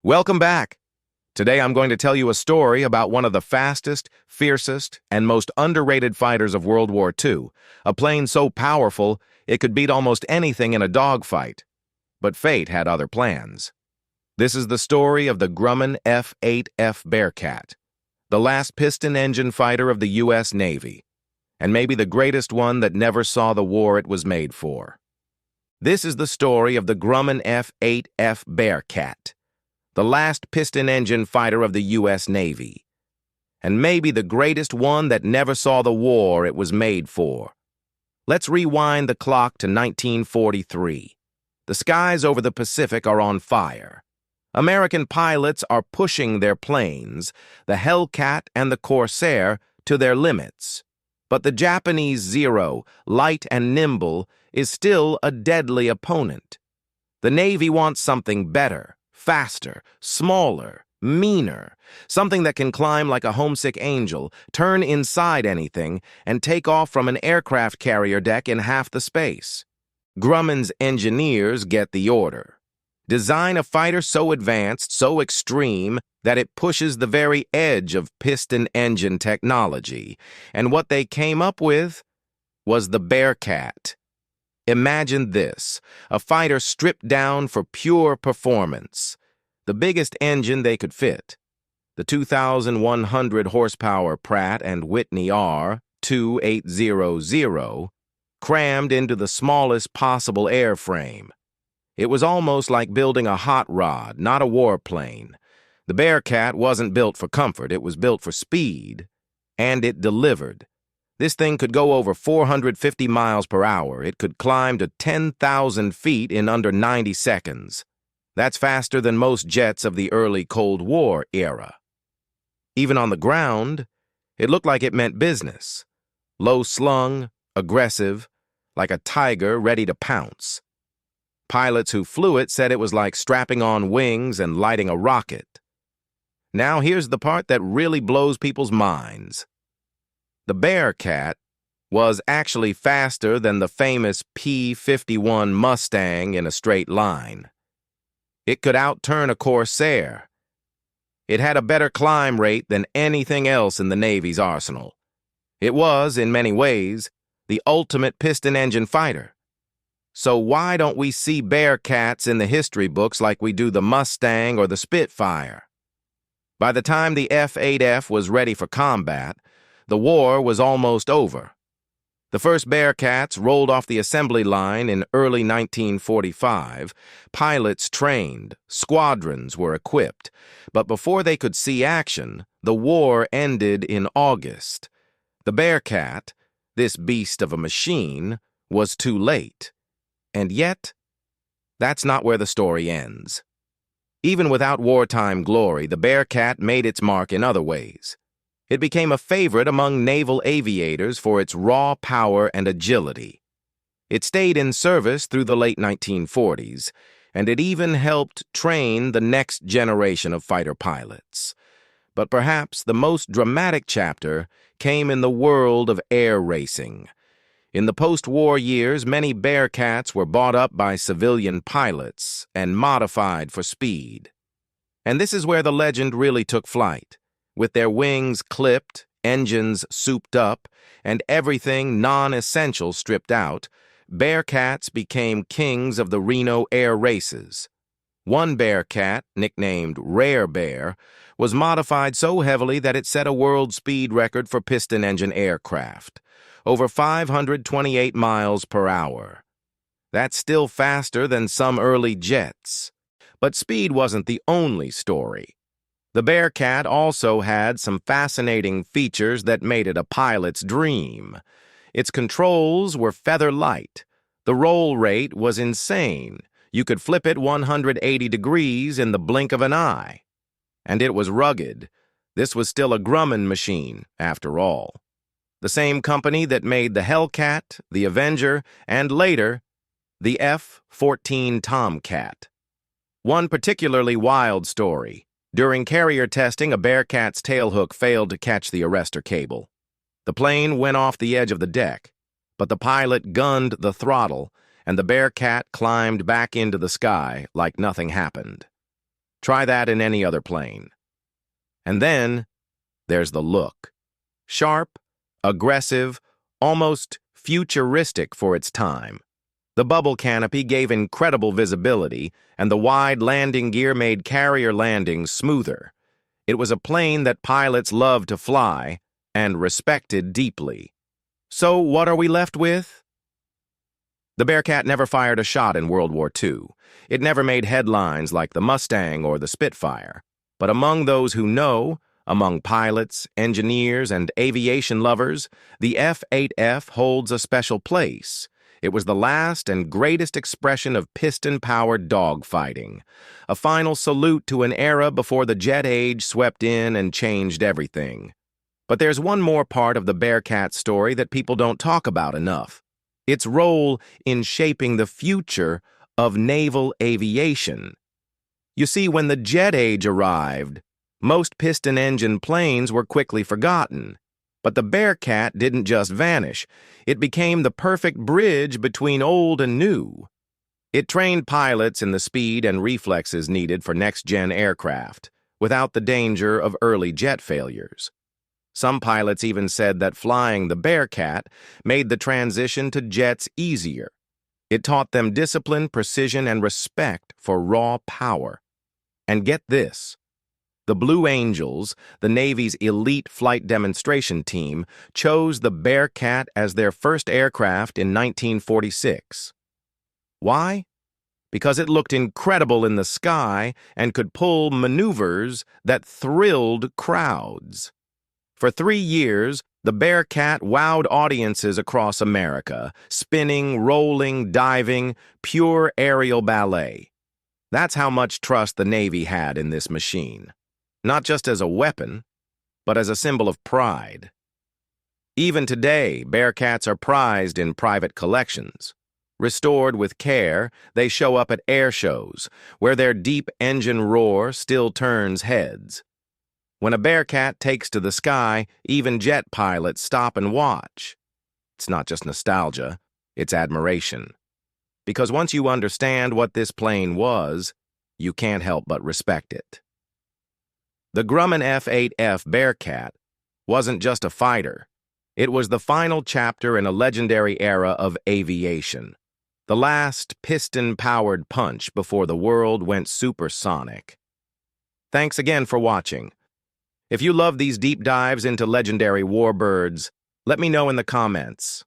Welcome back. Today I'm going to tell you a story about one of the fastest, fiercest, and most underrated fighters of World War II, a plane so powerful it could beat almost anything in a dogfight. But fate had other plans. This is the story of the Grumman F8F Bearcat, the last piston-engine fighter of the U.S. Navy, and maybe the greatest one that never saw the war it was made for. This is the story of the Grumman F8F Bearcat, the last piston-engine fighter of the U.S. Navy, and maybe the greatest one that never saw the war it was made for. Let's rewind the clock to 1943. The skies over the Pacific are on fire. American pilots are pushing their planes, the Hellcat and the Corsair, to their limits. But the Japanese Zero, light and nimble, is still a deadly opponent. The Navy wants something better, faster, smaller, meaner, something that can climb like a homesick angel, turn inside anything, and take off from an aircraft carrier deck in half the space. Grumman's engineers get the order. Design a fighter so advanced, so extreme, that it pushes the very edge of piston-engine technology. And what they came up with was the Bearcat. Imagine this, a fighter stripped down for pure performance. The biggest engine they could fit, the 2,100 horsepower Pratt & Whitney R2800, crammed into the smallest possible airframe. It was almost like building a hot rod, not a warplane. The Bearcat wasn't built for comfort, it was built for speed, and it delivered. This thing could go over 450 miles per hour. It could climb to 10,000 feet in under 90 seconds. That's faster than most jets of the early Cold War era. Even on the ground, it looked like it meant business. Low-slung, aggressive, like a tiger ready to pounce. Pilots who flew it said it was like strapping on wings and lighting a rocket. Now here's the part that really blows people's minds. The Bearcat was actually faster than the famous P-51 Mustang in a straight line. It could outturn a Corsair. It had a better climb rate than anything else in the Navy's arsenal. It was, in many ways, the ultimate piston-engine fighter. So why don't we see Bearcats in the history books like we do the Mustang or the Spitfire? By the time the F-8F was ready for combat, the war was almost over. The first Bearcats rolled off the assembly line in early 1945. Pilots trained, squadrons were equipped, but before they could see action, the war ended in August. The Bearcat, this beast of a machine, was too late. And yet, that's not where the story ends. Even without wartime glory, the Bearcat made its mark in other ways. It became a favorite among naval aviators for its raw power and agility. It stayed in service through the late 1940s, and it even helped train the next generation of fighter pilots. But perhaps the most dramatic chapter came in the world of air racing. In the post-war years, many Bearcats were bought up by civilian pilots and modified for speed. And this is where the legend really took flight. With their wings clipped, engines souped up, and everything non-essential stripped out, Bearcats became kings of the Reno air races. One Bearcat, nicknamed Rare Bear, was modified so heavily that it set a world speed record for piston-engine aircraft. Over 528 miles per hour. That's still faster than some early jets. But speed wasn't the only story. The Bearcat also had some fascinating features that made it a pilot's dream. Its controls were feather light. The roll rate was insane. You could flip it 180 degrees in the blink of an eye. And it was rugged. This was still a Grumman machine, after all. The same company that made the Hellcat, the Avenger, and later, the F-14 Tomcat. One particularly wild story. During carrier testing, a Bearcat's tailhook failed to catch the arrestor cable. The plane went off the edge of the deck, but the pilot gunned the throttle, and the Bearcat climbed back into the sky like nothing happened. Try that in any other plane. And then there's the look. Sharp, aggressive, almost futuristic for its time. The bubble canopy gave incredible visibility, and the wide landing gear made carrier landings smoother. It was a plane that pilots loved to fly and respected deeply. So what are we left with? The Bearcat never fired a shot in World War II. It never made headlines like the Mustang or the Spitfire. But among those who know, among pilots, engineers, and aviation lovers, the F8F holds a special place. It was the last and greatest expression of piston-powered dogfighting, a final salute to an era before the jet age swept in and changed everything. But there's one more part of the Bearcat story that people don't talk about enough: its role in shaping the future of naval aviation. You see, when the jet age arrived, most piston-engine planes were quickly forgotten. But the Bearcat didn't just vanish. It became the perfect bridge between old and new. It trained pilots in the speed and reflexes needed for next-gen aircraft, without the danger of early jet failures. Some pilots even said that flying the Bearcat made the transition to jets easier. It taught them discipline, precision, and respect for raw power. And get this: the Blue Angels, the Navy's elite flight demonstration team, chose the Bearcat as their first aircraft in 1946. Why? Because it looked incredible in the sky and could pull maneuvers that thrilled crowds. For 3 years, the Bearcat wowed audiences across America, spinning, rolling, diving, pure aerial ballet. That's how much trust the Navy had in this machine. Not just as a weapon, but as a symbol of pride. Even today, Bearcats are prized in private collections. Restored with care, they show up at air shows, where their deep engine roar still turns heads. When a Bearcat takes to the sky, even jet pilots stop and watch. It's not just nostalgia, it's admiration. Because once you understand what this plane was, you can't help but respect it. The Grumman F8F Bearcat wasn't just a fighter. It was the final chapter in a legendary era of aviation. The last piston-powered punch before the world went supersonic. Thanks again for watching. If you love these deep dives into legendary warbirds, let me know in the comments.